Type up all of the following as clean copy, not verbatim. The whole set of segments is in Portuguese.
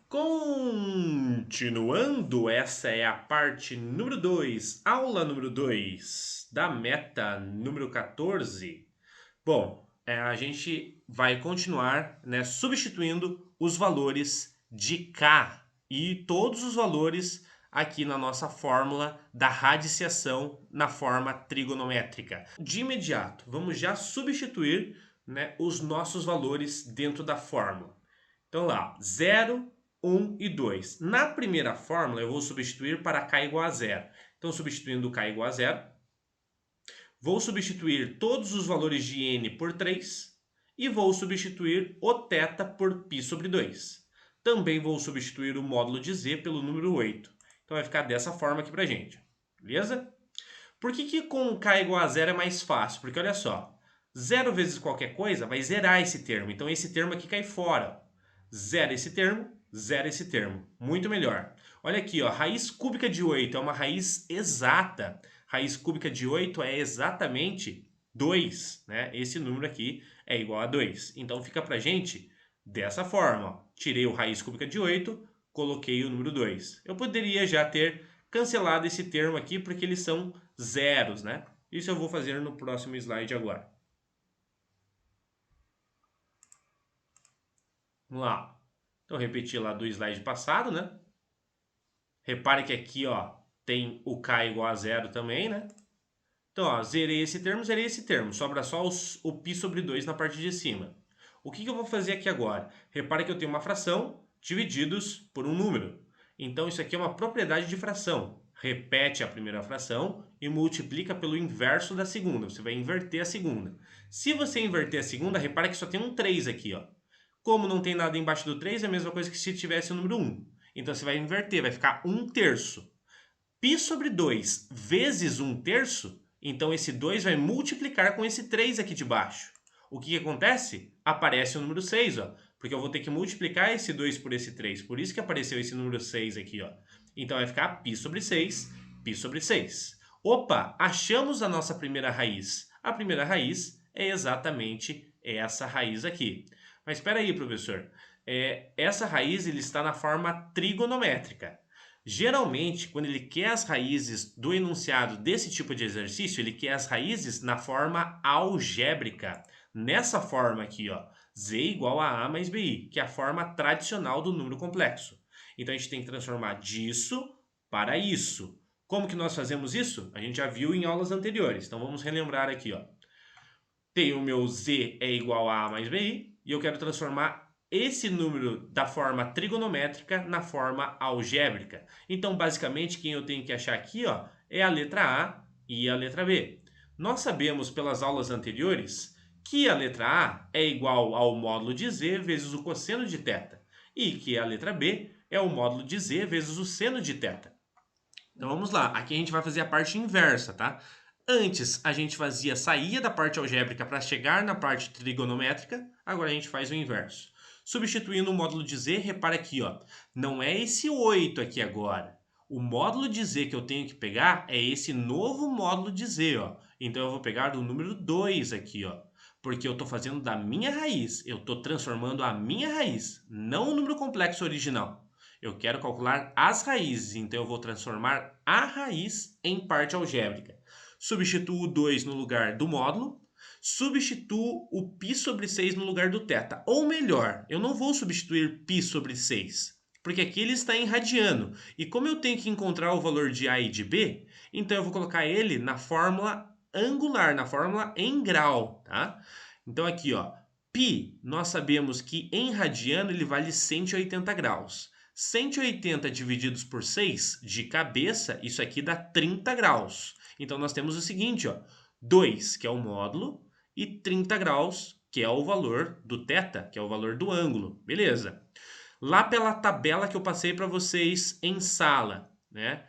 Continuando, essa é a parte número 2, aula número 2 da meta número 14. Bom, a gente vai continuar, né, substituindo os valores de K e todos os valores aqui na nossa fórmula da radiciação na forma trigonométrica. De imediato, vamos já substituir, né, os nossos valores dentro da fórmula. Então lá, 0, 1 e 2. Na primeira fórmula eu vou substituir para k igual a zero. Então substituindo k igual a zero, vou substituir todos os valores de n por 3 e vou substituir o θ por π sobre 2. Também vou substituir o módulo de z pelo número 8. Então vai ficar dessa forma aqui pra gente, beleza? Por que com k igual a zero é mais fácil? Porque olha só, 0 vezes qualquer coisa vai zerar esse termo. Então esse termo aqui cai fora. Zero esse termo, zero esse termo. Muito melhor. Olha aqui, ó, raiz cúbica de 8 é uma raiz exata. Raiz cúbica de 8 é exatamente 2, né? Esse número aqui é igual a 2. Então fica pra gente dessa forma, ó. Tirei o raiz cúbica de 8, coloquei o número 2. Eu poderia já ter cancelado esse termo aqui porque eles são zeros, né? Isso eu vou fazer no próximo slide agora. Vamos lá. Então, repetir lá do slide passado, né? Repare que aqui, ó, tem o k igual a zero também, né? Então, ó, zerei esse termo, zerei esse termo. Sobra só o π sobre 2 na parte de cima. O que eu vou fazer aqui agora? Repare que eu tenho uma fração divididos por um número. Então, isso aqui é uma propriedade de fração. Repete a primeira fração e multiplica pelo inverso da segunda. Você vai inverter a segunda. Se você inverter a segunda, repare que só tem um 3 aqui, ó. Como não tem nada embaixo do 3, é a mesma coisa que se tivesse o número 1. Então você vai inverter, vai ficar 1/3. Π sobre 2 vezes 1/3, então esse 2 vai multiplicar com esse 3 aqui de baixo. O que acontece? Aparece o número 6, ó, porque eu vou ter que multiplicar esse 2 por esse 3. Por isso que apareceu esse número 6 aqui, ó. Então vai ficar π sobre 6, π sobre 6. Opa, achamos a nossa primeira raiz. A primeira raiz é exatamente essa raiz aqui. Mas espera aí, professor. Essa raiz ele está na forma trigonométrica. Geralmente, quando ele quer as raízes do enunciado desse tipo de exercício, ele quer as raízes na forma algébrica. Nessa forma aqui, ó, z igual a a mais bi, que é a forma tradicional do número complexo. Então, a gente tem que transformar disso para isso. Como que nós fazemos isso? A gente já viu em aulas anteriores. Então, vamos relembrar aqui, ó. Tem o meu z é igual a mais bi e eu quero transformar esse número da forma trigonométrica na forma algébrica. Então, basicamente, quem eu tenho que achar aqui, ó, é a letra A e a letra B. Nós sabemos pelas aulas anteriores que a letra A é igual ao módulo de z vezes o cosseno de θ e que a letra B é o módulo de z vezes o seno de θ. Então vamos lá, aqui a gente vai fazer a parte inversa, tá? Antes a gente saía da parte algébrica para chegar na parte trigonométrica, agora a gente faz o inverso. Substituindo o módulo de z, repara aqui, ó, não é esse 8 aqui agora. O módulo de z que eu tenho que pegar é esse novo módulo de z, ó. Então eu vou pegar o número 2 aqui, ó. Porque eu estou fazendo da minha raiz, eu estou transformando a minha raiz, não o número complexo original. Eu quero calcular as raízes, então eu vou transformar a raiz em parte algébrica. Substituo o 2 no lugar do módulo, substituo o π sobre 6 no lugar do θ. Ou melhor, eu não vou substituir π sobre 6, porque aqui ele está em radiano. E como eu tenho que encontrar o valor de A e de B, então eu vou colocar ele na fórmula angular, na fórmula em grau, tá? Então aqui, ó, π, nós sabemos que em radiano ele vale 180 graus. 180 divididos por 6, de cabeça, isso aqui dá 30 graus. Então, nós temos o seguinte, ó, 2, que é o módulo, e 30 graus, que é o valor do θ, que é o valor do ângulo. Beleza. Lá pela tabela que eu passei para vocês em sala, né?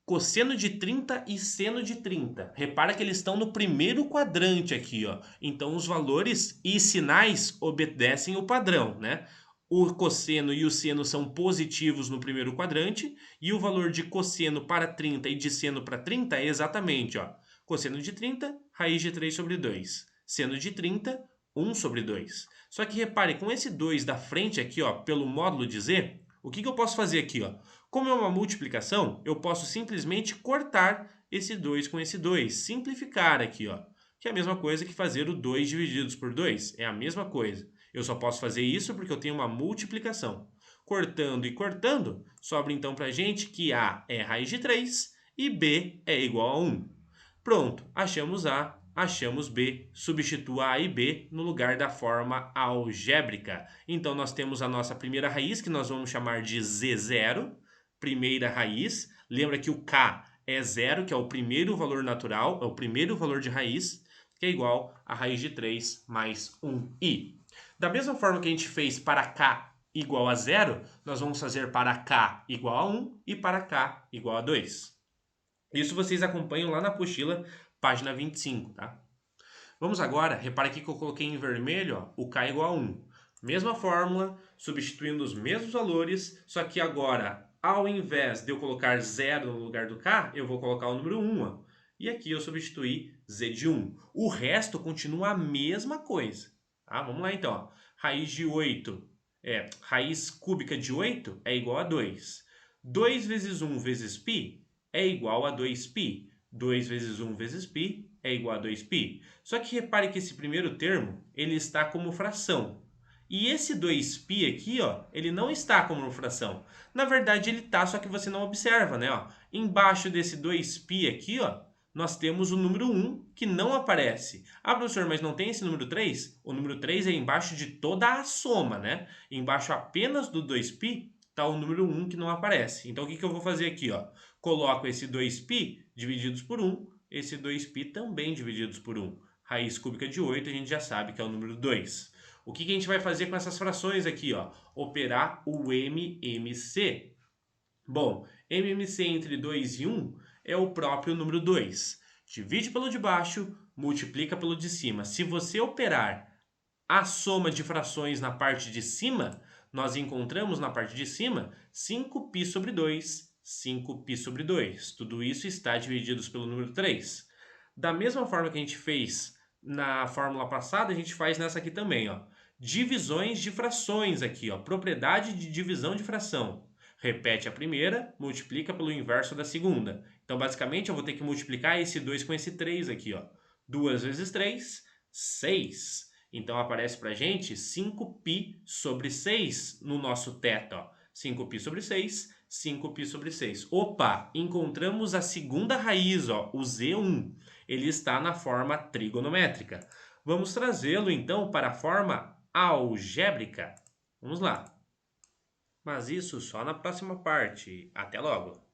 Cosseno de 30 e seno de 30. Repara que eles estão no primeiro quadrante aqui, ó. Então, os valores e sinais obedecem o padrão, né? O cosseno e o seno são positivos no primeiro quadrante e o valor de cosseno para 30 e de seno para 30 é exatamente, ó, cosseno de 30, raiz de 3 sobre 2. Seno de 30, 1 sobre 2. Só que repare, com esse 2 da frente aqui, ó, pelo módulo de z, o que eu posso fazer aqui? Ó? Como é uma multiplicação, eu posso simplesmente cortar esse 2 com esse 2, simplificar aqui, ó, que é a mesma coisa que fazer o 2 divididos por 2, é a mesma coisa. Eu só posso fazer isso porque eu tenho uma multiplicação. Cortando e cortando, sobra então para a gente que A é raiz de 3 e B é igual a 1. Pronto, achamos A, achamos B, substitua A e B no lugar da forma algébrica. Então, nós temos a nossa primeira raiz, que nós vamos chamar de Z0, primeira raiz. Lembra que o K é 0, que é o primeiro valor natural, é o primeiro valor de raiz, que é igual a raiz de 3 mais 1i. Da mesma forma que a gente fez para K igual a 0, nós vamos fazer para K igual a 1 e para K igual a 2. Isso vocês acompanham lá na apostila, página 25, tá? Vamos agora, repare aqui que eu coloquei em vermelho, ó, o K igual a 1. Mesma fórmula, substituindo os mesmos valores, só que agora, ao invés de eu colocar 0 no lugar do K, eu vou colocar o número 1, ó. E aqui eu substituí Z de 1. O resto continua a mesma coisa. Tá? Vamos lá então. Ó. Raiz cúbica de 8 é igual a 2. 2 vezes 1 vezes π é igual a 2π. 2 vezes 1 vezes π é igual a 2π. Só que repare que esse primeiro termo, ele está como fração. E esse 2π aqui, ó, ele não está como fração. Na verdade, ele está, só que você não observa, né? Ó. Embaixo desse 2π aqui, ó, nós temos o número 1, que não aparece. Ah, professor, mas não tem esse número 3? O número 3 é embaixo de toda a soma, né? Embaixo apenas do 2π está o número 1 que não aparece. Então, o que eu vou fazer aqui? Ó? Coloco esse 2π divididos por 1, esse 2π também divididos por 1. Raiz cúbica de 8, a gente já sabe que é o número 2. O que a gente vai fazer com essas frações aqui? Ó? Operar o MMC. Bom, MMC entre 2 e 1 é o próprio número 2. Divide pelo de baixo, multiplica pelo de cima. Se você operar a soma de frações na parte de cima, nós encontramos na parte de cima 5π sobre 2, 5π sobre 2. Tudo isso está dividido pelo número 3. Da mesma forma que a gente fez na fórmula passada, a gente faz nessa aqui também. Ó. Divisões de frações aqui, ó. Propriedade de divisão de fração. Repete a primeira, multiplica pelo inverso da segunda. Então, basicamente, eu vou ter que multiplicar esse 2 com esse 3 aqui. Ó. 2 vezes 3, 6. Então, aparece para a gente 5π sobre 6 no nosso teto. Ó. 5π sobre 6, 5π sobre 6. Opa, encontramos a segunda raiz, ó, o Z1. Ele está na forma trigonométrica. Vamos trazê-lo, então, para a forma algébrica. Vamos lá. Mas isso só na próxima parte. Até logo!